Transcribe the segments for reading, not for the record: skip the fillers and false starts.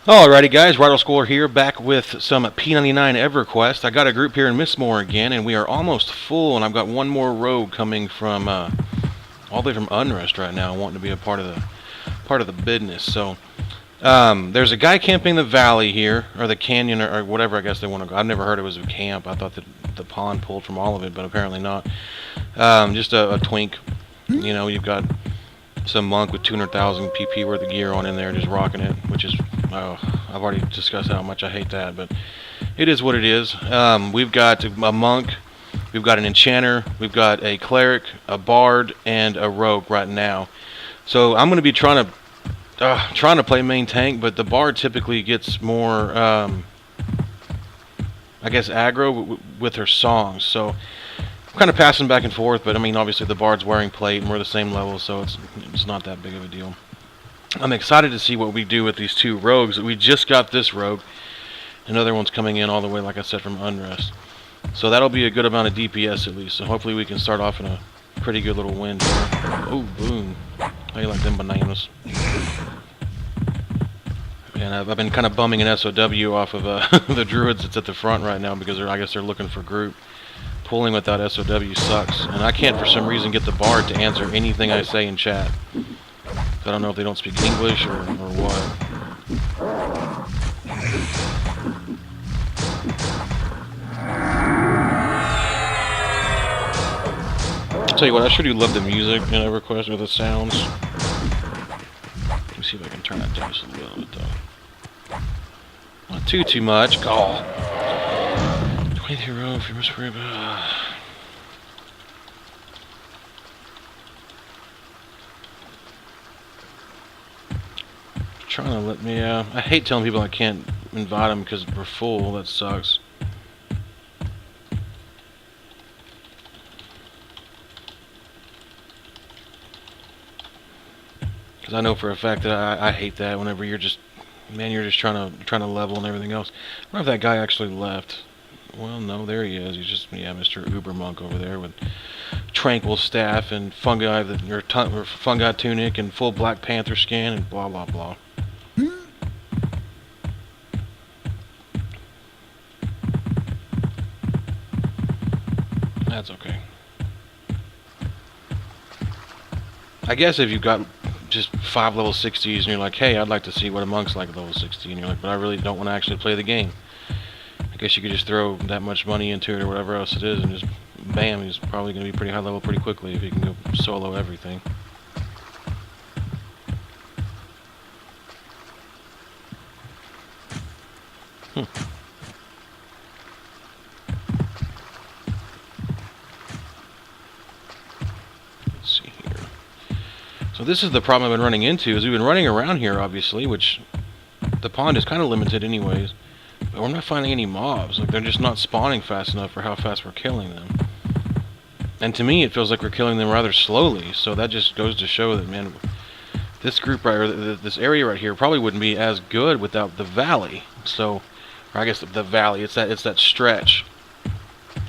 Alrighty guys, Riddle Schooler here, back with some P99 EverQuest. I got a group here in Mistmoore again, and we are almost full, and I've got one more rogue coming from all the way from Unrest right now, wanting to be a part of the business. So there's a guy camping the valley here, or the canyon, or whatever I guess they want to go. I've never heard it was a camp. I thought that the pond pulled from all of it, but apparently not. Just a twink. You know, you've got some monk with 200,000 PP worth of gear on in there, just rocking it, which is, I've already discussed how much I hate that, but it is what it is. We've got a monk, we've got an enchanter, we've got a cleric, a bard, and a rogue right now. So I'm going to be trying to play main tank, but the bard typically gets more, I guess, aggro with her songs. So I'm kind of passing back and forth, but I mean, obviously the bard's wearing plate and we're the same level, so it's not that big of a deal. I'm excited to see what we do with these two rogues. We just got this rogue. Another one's coming in all the way, like I said, from Unrest. So that'll be a good amount of DPS at least. So hopefully we can start off in a pretty good little win here. Oh, boom. How you like them bananas? And I've been kind of bumming an SOW off of the druids that's at the front right now because I guess they're looking for group. Pulling without SOW sucks. And I can't for some reason get the bard to answer anything I say in chat. I don't know if they don't speak English or what. I'll tell you what, I sure do love the music in EverQuest with the sounds. Let me see if I can turn that down just a little bit though. Not too much. Oh. 23 row if you're whispering. Trying to let me, I hate telling people I can't invite them because we're full. That sucks. Because I know for a fact that I hate that whenever you're just, man, you're just trying to level and everything else. I wonder if that guy actually left. Well, no, there he is. He's just, yeah, Mr. Uber Monk over there with tranquil staff and fungi, or fungi tunic and full Black Panther skin and blah blah blah. That's okay. I guess if you've got just 5 level 60s and you're like, hey, I'd like to see what a monk's like at level 60, and you're like, but I really don't want to actually play the game. I guess you could just throw that much money into it or whatever else it is and just, bam, he's probably going to be pretty high level pretty quickly if he can go solo everything. Let's see here. So this is the problem I've been running into, is we've been running around here, obviously, which the pond is kind of limited anyways. But we're not finding any mobs. Like, they're just not spawning fast enough for how fast we're killing them. And to me, it feels like we're killing them rather slowly. So that just goes to show that, man, this group right, or this area right here probably wouldn't be as good without the valley. So, or I guess the valley, it's that stretch.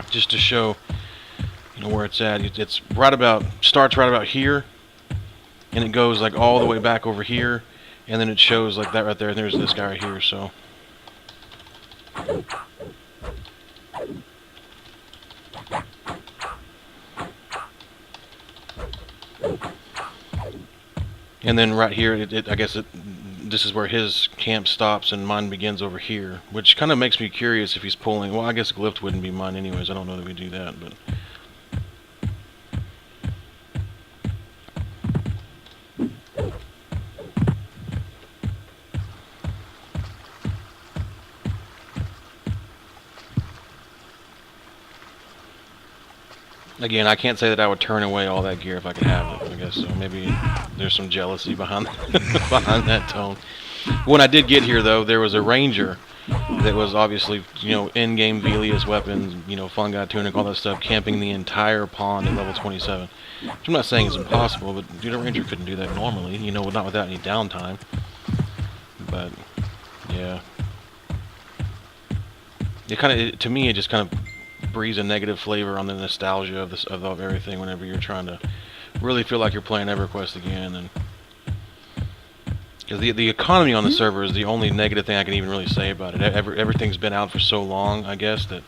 Just to show, you know, where it's at. It's right about, starts right about here. And it goes like all the way back over here. And then it shows like that right there. And there's this guy right here, so. And then right here, I guess this is where his camp stops and mine begins over here, which kind of makes me curious if he's pulling. Well, I guess Glyph wouldn't be mine anyways. I don't know that we do that, but. Again, I can't say that I would turn away all that gear if I could have it. I guess so. Maybe there's some jealousy behind behind that tone. When I did get here, though, there was a ranger that was obviously, you know, in-game Velius weapons, you know, fungi tunic, all that stuff, camping the entire pond at level 27. Which I'm not saying it's impossible, but dude, a ranger couldn't do that normally, you know, not without any downtime. But yeah, it kind of, to me, it just kind of breathes a negative flavor on the nostalgia of this of everything whenever you're trying to really feel like you're playing EverQuest again. And Because the economy on the server is the only negative thing I can even really say about it. Everything's been out for so long, I guess, that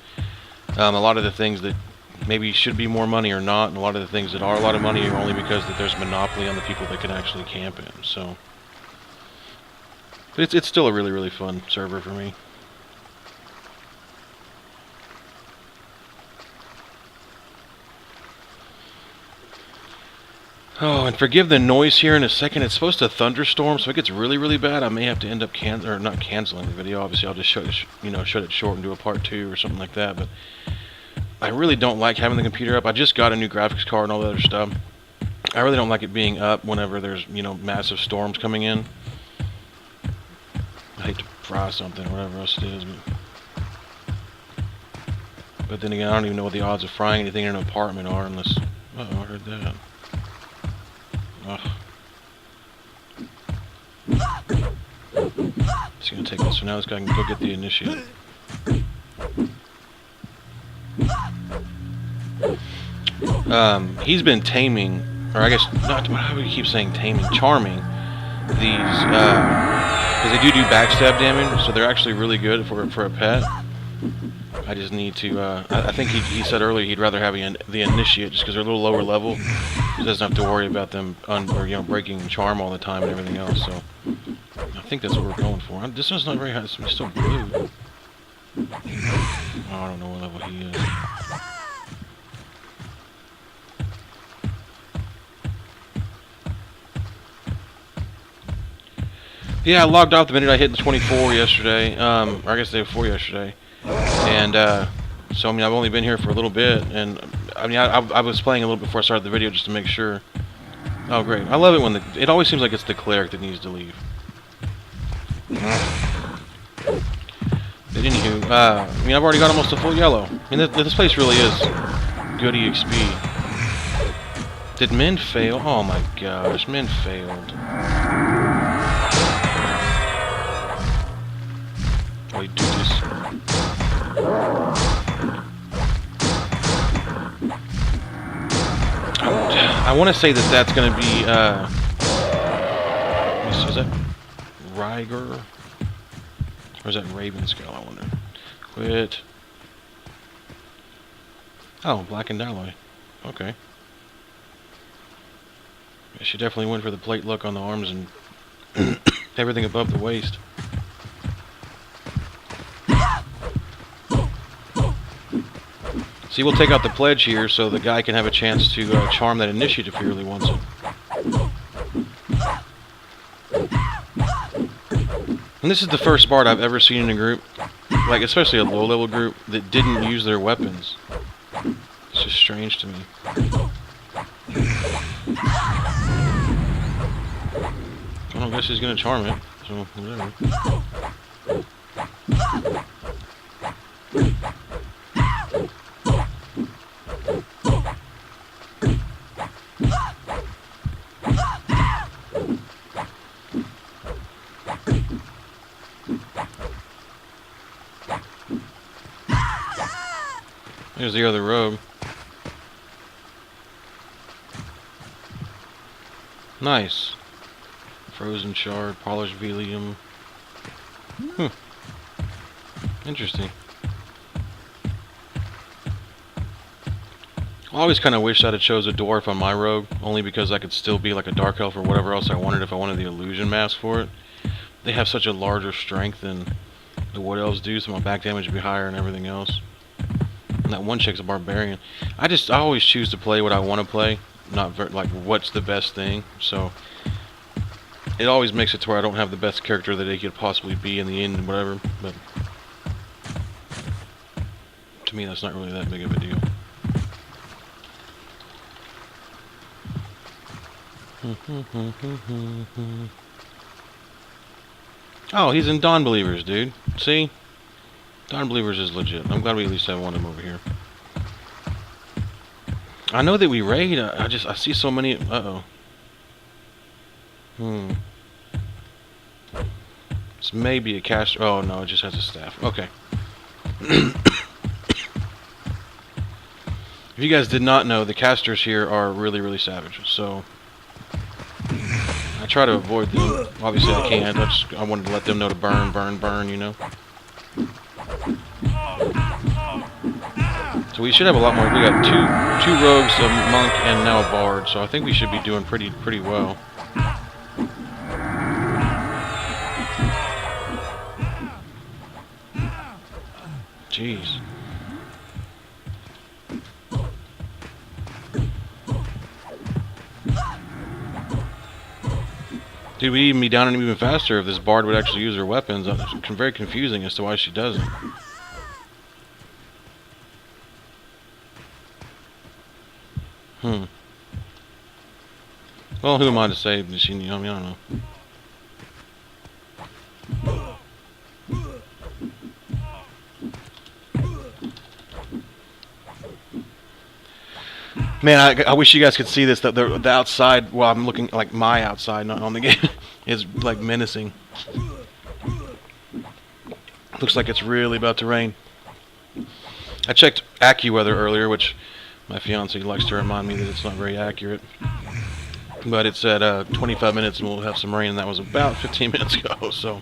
a lot of the things that maybe should be more money or not, and a lot of the things that are a lot of money are only because that there's monopoly on the people that can actually camp in. So, but it's still a really, really fun server for me. Oh, and forgive the noise here in a second. It's supposed to thunderstorm, so if it gets really, really bad, I may have to end up not canceling the video. Obviously, I'll just shut it short and do a part 2 or something like that. But I really don't like having the computer up. I just got a new graphics card and all that other stuff. I really don't like it being up whenever there's, massive storms coming in. I hate to fry something or whatever else it is, but then again, I don't even know what the odds of frying anything in an apartment are unless... Uh-oh, I heard that. Ugh. It's gonna take this, so now this guy can go get the initiate. He's been taming, or I guess not. How do we keep saying taming? Charming these, because they do backstab damage, so they're actually really good for a pet. I just need to. I think he said earlier he'd rather have the initiate just because they're a little lower level. He doesn't have to worry about them breaking charm all the time and everything else. So I think that's what we're going for. This one's not very high. It's still blue. Oh, I don't know what level he is. Yeah, I logged off the minute I hit the 24 yesterday. Or I guess the day before yesterday. And so I mean, I've only been here for a little bit, and I mean, I was playing a little before I started the video just to make sure. Oh, great! I love it when it always seems like it's the cleric that needs to leave. But anywho, I mean, I've already got almost a full yellow. I mean, this place really is good EXP. Did Min fail? Oh my gosh, Min failed. Wait, do this. I want to say that that's going to be, is that Ryger? Or is that Ravenskull, I wonder? Quit. Oh, Black and Alloy. Okay. Yeah, she definitely went for the plate look on the arms and everything above the waist. See, we'll take out the pledge here so the guy can have a chance to charm that initiative if he really wants it. And this is the first Bard I've ever seen in a group, like especially a low-level group, that didn't use their weapons. It's just strange to me. I don't guess he's gonna charm it, so whatever. There's the other rogue. Nice. Frozen shard, polished velium. Interesting. I always kind of wish I'd have chose a dwarf on my rogue, only because I could still be like a dark elf or whatever else I wanted if I wanted the illusion mask for it. They have such a larger strength than the wood elves do, so my back damage would be higher and everything else. And that one chick's a barbarian. I always choose to play what I want to play, not like what's the best thing. So it always makes it to where I don't have the best character that it could possibly be in the end and whatever. But to me, that's not really that big of a deal. Oh, he's in Dawn Believers, dude. See? Dawn Believers is legit. I'm glad we at least have one of them over here. I know that we raid. I see so many. Uh-oh. This may be a caster. Oh, no, it just has a staff. Okay. If you guys did not know, the casters here are really, really savage. So, I try to avoid them. Obviously I can't. I wanted to let them know to burn, burn, burn, you know. So we should have a lot more. We got two rogues, a monk, and now a bard. So I think we should be doing pretty well. Jeez. Dude, we'd even be down and even faster if this bard would actually use her weapons. It's very confusing as to why she doesn't. Well, who am I to say? She, you know, I mean, I don't know. Man, I wish you guys could see this. The outside, well, I'm looking like my outside, not on the game, is like menacing. Looks like it's really about to rain. I checked AccuWeather earlier, which my fiance likes to remind me that it's not very accurate. But it said 25 minutes and we'll have some rain, and that was about 15 minutes ago, so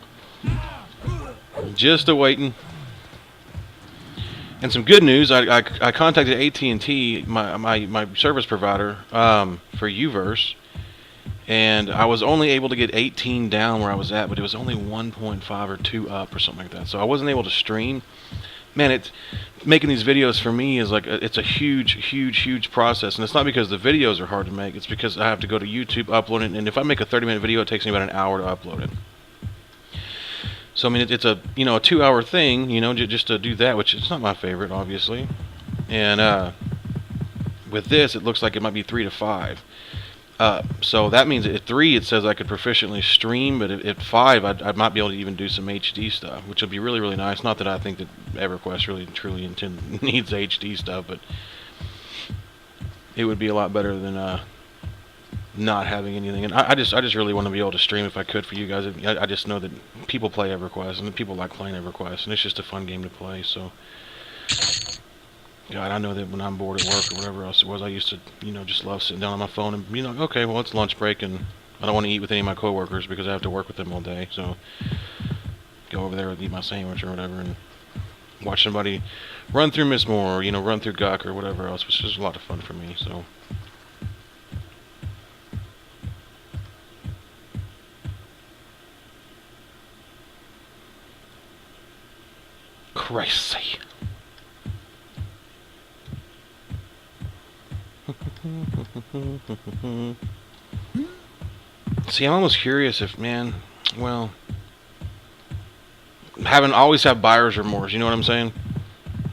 just awaiting. And some good news, I contacted AT&T, my service provider, for Uverse, and I was only able to get 18 down where I was at, but it was only 1.5 or 2 up or something like that, so I wasn't able to stream. Man, it's making these videos for me is like it's a huge process, and it's not because the videos are hard to make. It's because I have to go to YouTube, upload it, and if I make a 30-minute video, it takes me about an hour to upload it. So I mean, it's a a 2-hour thing, just to do that, which is not my favorite, obviously. And with this, it looks like it might be 3 to 5. So that means at 3 it says I could proficiently stream, but at 5 I might be able to even do some HD stuff, which would be really nice. Not that I think that EverQuest really truly needs HD stuff, but it would be a lot better than not having anything. And I just really want to be able to stream if I could for you guys. I just know that people play EverQuest and people like playing EverQuest, and it's just a fun game to play. So God, I know that when I'm bored at work or whatever else it was, I used to, just love sitting down on my phone and, okay, well, it's lunch break and I don't want to eat with any of my coworkers because I have to work with them all day. So go over there and eat my sandwich or whatever and watch somebody run through Mistmoore or, run through Guck or whatever else, which is a lot of fun for me. So crazy. See, I'm almost curious if, man, well, always have buyer's remorse, you know what I'm saying?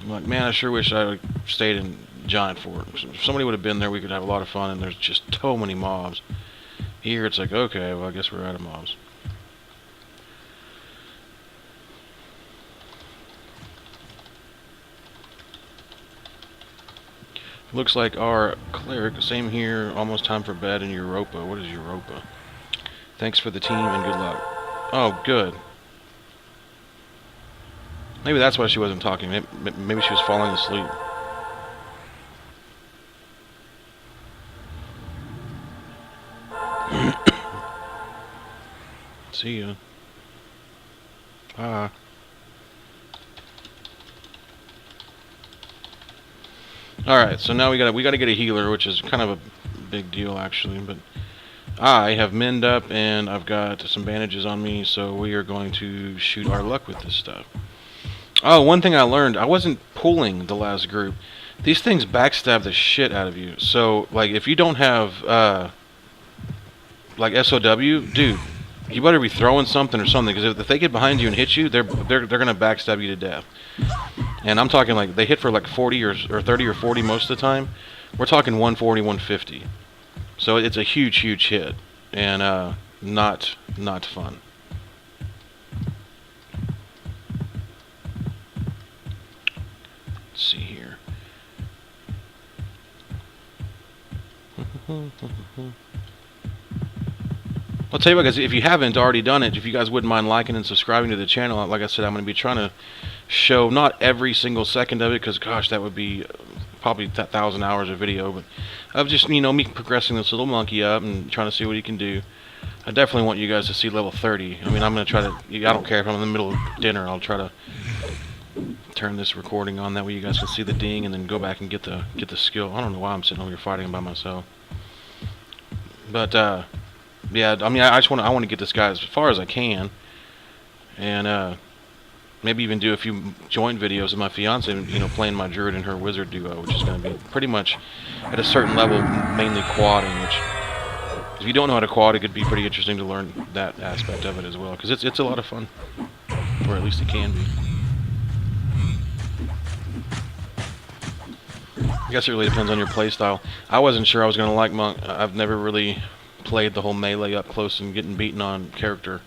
I'm like, man, I sure wish I would stayed in Giant Fort. If somebody would have been there, we could have a lot of fun, and there's just so many mobs. Here, it's like, okay, well, I guess we're out of mobs. Looks like our cleric, same here, almost time for bed in Europa. What is Europa? Thanks for the team and good luck. Oh, good. Maybe that's why she wasn't talking. Maybe she was falling asleep. See ya. Bye. Alright, so now we gotta get a healer, which is kind of a big deal actually, but I have mend up and I've got some bandages on me, so we are going to shoot our luck with this stuff. Oh, one thing I learned, I wasn't pulling the last group. These things backstab the shit out of you. So, like, if you don't have, like, SOW, dude, you better be throwing something or something, because if they get behind you and hit you, they're gonna backstab you to death. And I'm talking, like, they hit for, like, 40 or 30 or 40 most of the time. We're talking 140, 150. So it's a huge hit, and not fun. Let's see here. I'll tell you what, guys, if you haven't already done it, if you guys wouldn't mind liking and subscribing to the channel, like I said, I'm going to be trying to show not every single second of it, because gosh, that would be probably 1,000 hours of video, but of just, me progressing this little monkey up and trying to see what he can do. I definitely want you guys to see level 30. I mean, I'm going to try to... I don't care if I'm in the middle of dinner. I'll try to turn this recording on. That way you guys can see the ding and then go back and get the skill. I don't know why I'm sitting over here fighting by myself. But, yeah, I mean, I want to get this guy as far as I can. And, maybe even do a few joint videos of my fiance, you know, playing my druid and her wizard duo, which is going to be pretty much at a certain level, mainly quadding, which, if you don't know how to quad, it could be pretty interesting to learn that aspect of it as well, because it's a lot of fun, or at least it can be. I guess it really depends on your playstyle. I wasn't sure I was going to like Monk. I've never really played the whole melee up close and getting beaten on character,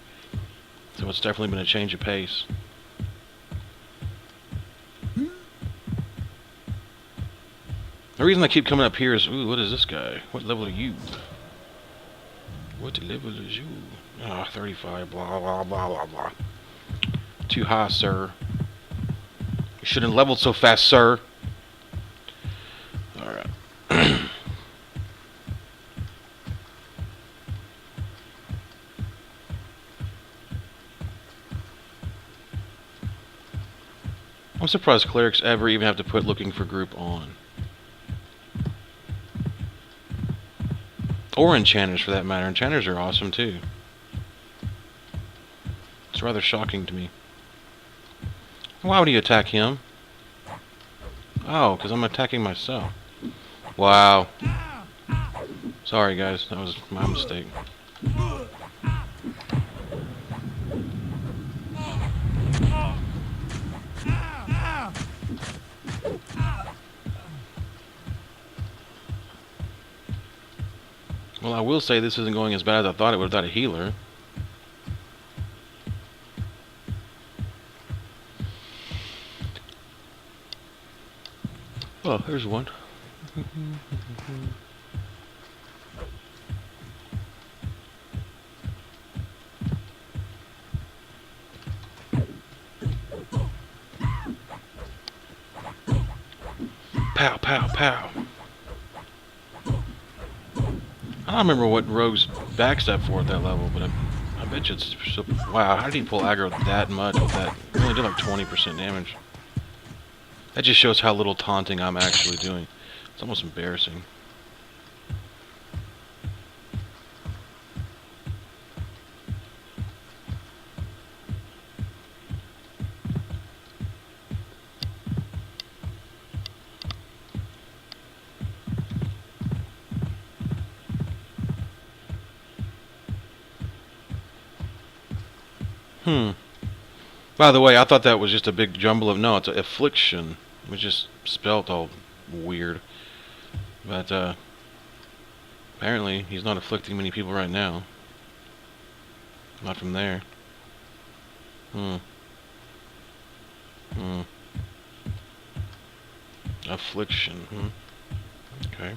so it's definitely been a change of pace. The reason I keep coming up here is, ooh, what is this guy? What level are you? What level is you? Ah, 35, blah, blah, blah, blah, blah. Too high, sir. You shouldn't have leveled so fast, sir. Alright. I'm surprised clerics ever even have to put looking for group on. Or enchanters, for that matter. Enchanters are awesome, too. It's rather shocking to me. Why would he attack him? Oh, because I'm attacking myself. Wow. Sorry, guys. That was my mistake. Well, I will say this isn't going as bad as I thought it would without a healer. Oh, there's one. Pow, pow, pow. I don't remember what rogues backstab for at that level, but I bet you it's... So, wow, how did he pull aggro that much with that? He only did like 20% damage. That just shows how little taunting I'm actually doing. It's almost embarrassing. By the way, I thought that was just a big jumble of... No, it's an affliction. It was just spelt all weird. But, apparently, he's not afflicting many people right now. Not from there. Affliction, Okay.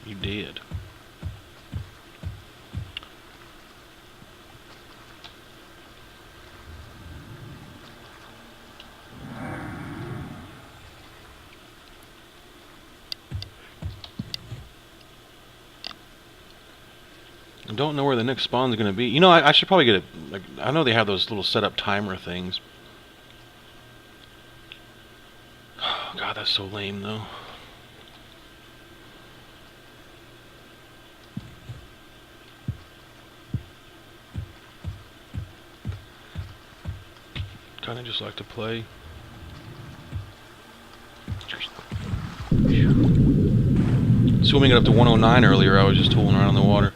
You did. I don't know where the next spawn's going to be. You know, I should probably get a... Like, I know they have those little setup timer things. Oh, God, that's so lame, though. Kind of just like to play. Swimming it up to 109 earlier, I was just tooling around in the water.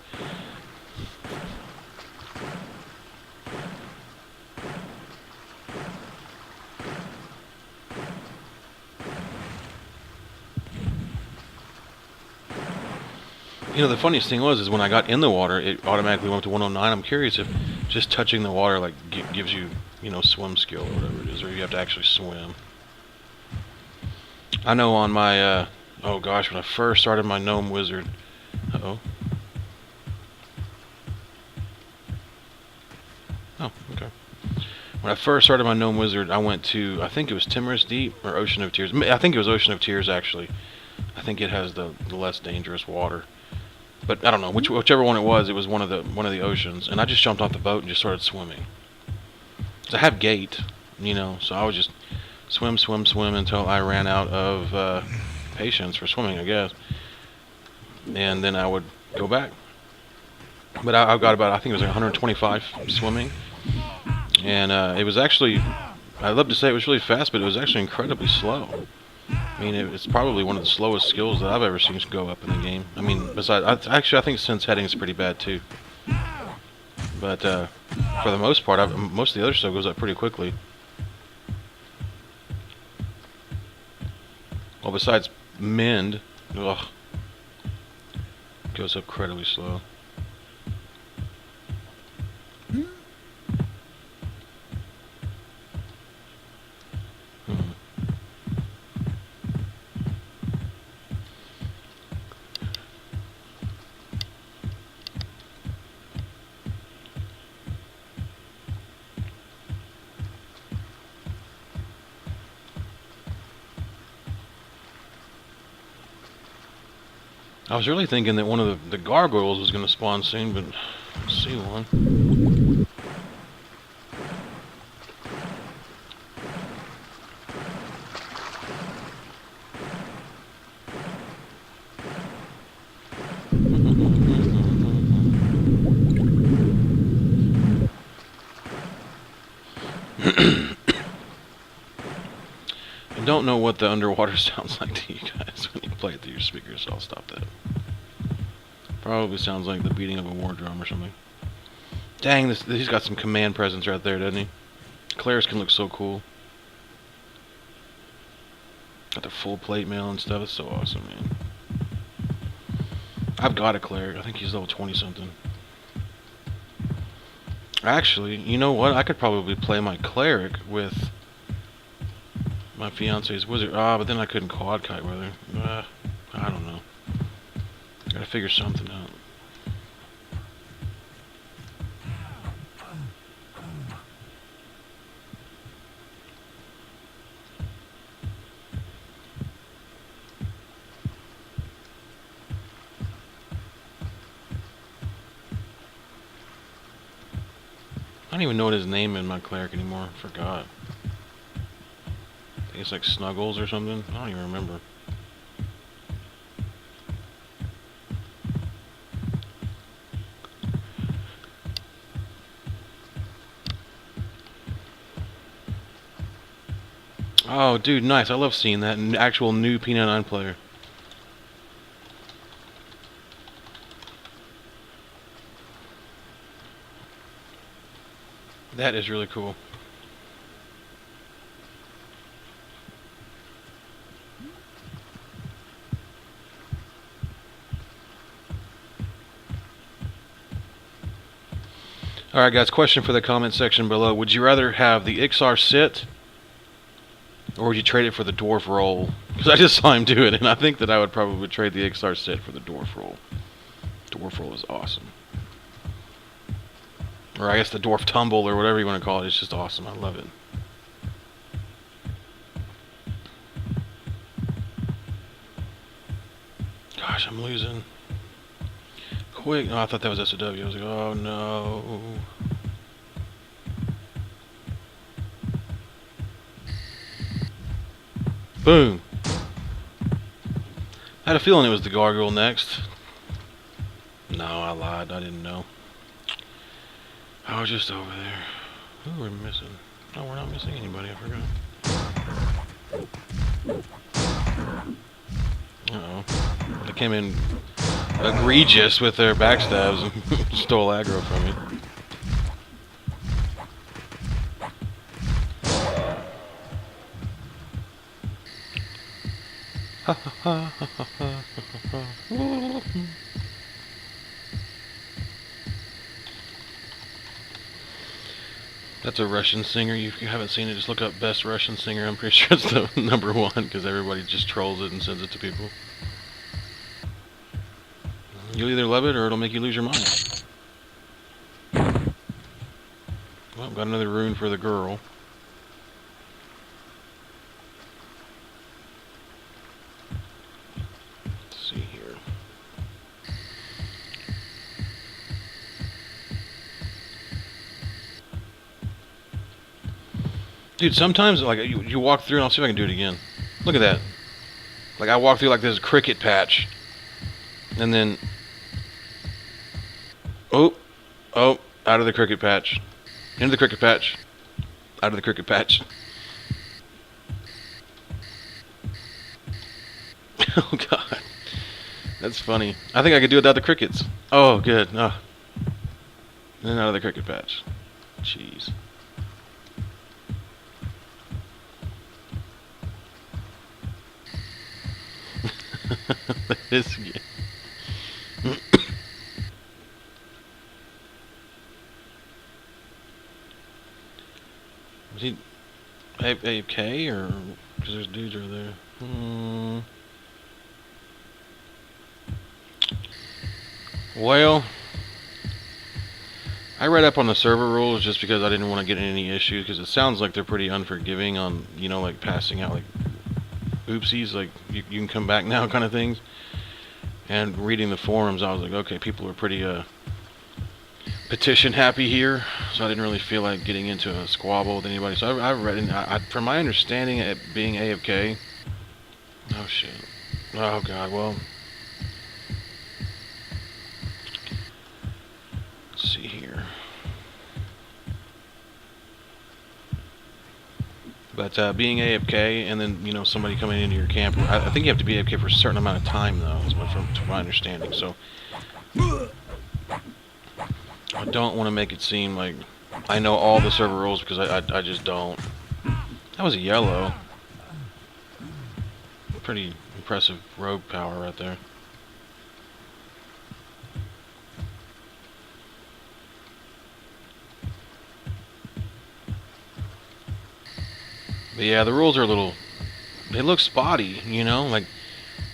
You know, the funniest thing was, is when I got in the water, it automatically went up to 109. I'm curious if just touching the water, like, gives you, you know, swim skill or whatever it is, or you have to actually swim. I know on my, oh gosh, when I first started my gnome wizard... Uh-oh. Oh, okay. When I first started my gnome wizard, I went to, I think it was Timorous Deep, or Ocean of Tears. I think it was Ocean of Tears, actually. I think it has the less dangerous water. But I don't know whichever one it was. It was one of the oceans, and I just jumped off the boat and just started swimming. 'Cause I have gait, you know, so I would just swim until I ran out of patience for swimming, I guess, and then I would go back. But I got about, I think it was like 125 swimming, and it was actually, I'd love to say it was really fast, but it was actually incredibly slow. I mean, it's probably one of the slowest skills that I've ever seen go up in the game. I mean, besides, actually, I think sense heading's pretty bad too. But for the most part, most of the other stuff goes up pretty quickly. Well, besides mend, ugh, goes up incredibly slow. I was really thinking that one of the gargoyles was going to spawn soon, but I don't see one. I don't know what the underwater sounds like to you guys when you play it through your speakers, so I'll stop that. Probably sounds like the beating of a war drum or something. Dang, he's got some command presence right there, doesn't he? Clerics can look so cool. Got the full plate mail and stuff. It's so awesome, man. I've got a cleric. I think he's level 20-something. Actually, you know what? I could probably play my cleric with my fiance's wizard. Ah, but then I couldn't quad kite with her. I don't know. Gotta figure something out. I don't even know what his name is, my cleric, anymore. Forgot. I think it's like Snuggles or something. I don't even remember. Oh, dude, nice. I love seeing that. An actual new P99 player. That is really cool. Alright guys, question for the comment section below. Would you rather have the Ixar sit, or would you trade it for the Dwarf roll? Because I just saw him do it, and I think that I would probably trade the Ixar sit for the Dwarf roll. Dwarf roll is awesome. Or I guess the Dwarf tumble, or whatever you want to call it. It's just awesome. I love it. Gosh, I'm losing. Quick. Oh, I thought that was SOW. I was like, oh no. Boom. I had a feeling it was the gargoyle next. No, I lied. I didn't know. I was just over there. Who are we missing? No, we're not missing anybody. I forgot. Uh-oh. They came in egregious with their backstabs and stole aggro from me. That's a Russian singer. If you haven't seen it, just look up best Russian singer. I'm pretty sure it's the #1 because everybody just trolls it and sends it to people. You'll either love it or it'll make you lose your mind. Well, got another rune for the girl. Let's see here. Dude, sometimes, like, you walk through, and I'll see if I can do it again. Look at that. Like, I walk through, like, this cricket patch. And then... Oh, out of the cricket patch. Into the cricket patch. Out of the cricket patch. Oh, God. That's funny. I think I could do it without the crickets. Oh, good. Oh. And then out of the cricket patch. Jeez. This again. Was he AFK or because there's dudes over there? Well, I read up on the server rules just because I didn't want to get in any issues, because it sounds like they're pretty unforgiving on, you know, like passing out like oopsies, like you can come back now kind of things. And reading the forums, I was like, okay, people are pretty petition happy here, so I didn't really feel like getting into a squabble with anybody. So I read it. From my understanding, it being AFK. Oh shit. Oh god. Well, let's see here. But being AFK and then, you know, somebody coming into your camp, I think you have to be AFK for a certain amount of time, though, from my understanding. So I don't want to make it seem like I know all the server rules, because I just don't. That was a yellow. Pretty impressive rogue power right there. But yeah, the rules are a little... They look spotty, you know? Like,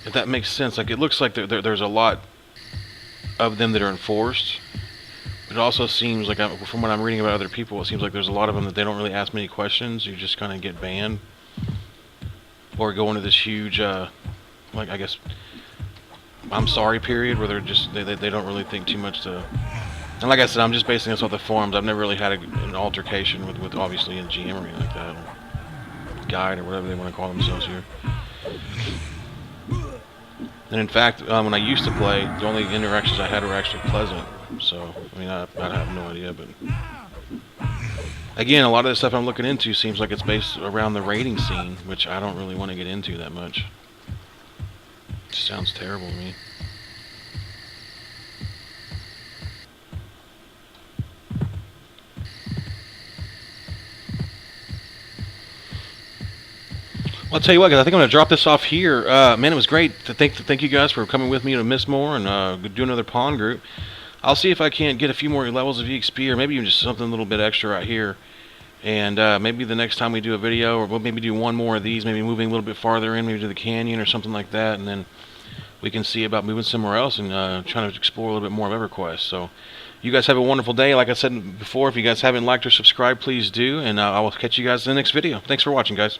if that makes sense. Like, it looks like there's a lot of them that are enforced. But it also seems like, from what I'm reading about other people, it seems like there's a lot of them that they don't really ask many questions. You just kind of get banned. Or go into this huge, like, I guess, I'm sorry period, where they're just, they don't really think too much to... And like I said, I'm just basing this off the forums. I've never really had an altercation with obviously a GM or anything like that. Guide or whatever they want to call themselves here. And in fact, when I used to play, the only interactions I had were actually pleasant. So, I mean, I have no idea, but... Again, a lot of the stuff I'm looking into seems like it's based around the raiding scene, which I don't really want to get into that much. It sounds terrible to me. Well, I'll tell you what, guys, I think I'm going to drop this off here. Man, it was great. Thank you guys for coming with me to Mistmoore and do another pawn group. I'll see if I can't get a few more levels of EXP, or maybe even just something a little bit extra right here. And maybe the next time we do a video, or we'll maybe do one more of these, maybe moving a little bit farther in, maybe to the canyon or something like that, and then we can see about moving somewhere else and trying to explore a little bit more of EverQuest. So, you guys have a wonderful day. Like I said before, if you guys haven't liked or subscribed, please do, and I will catch you guys in the next video. Thanks for watching, guys.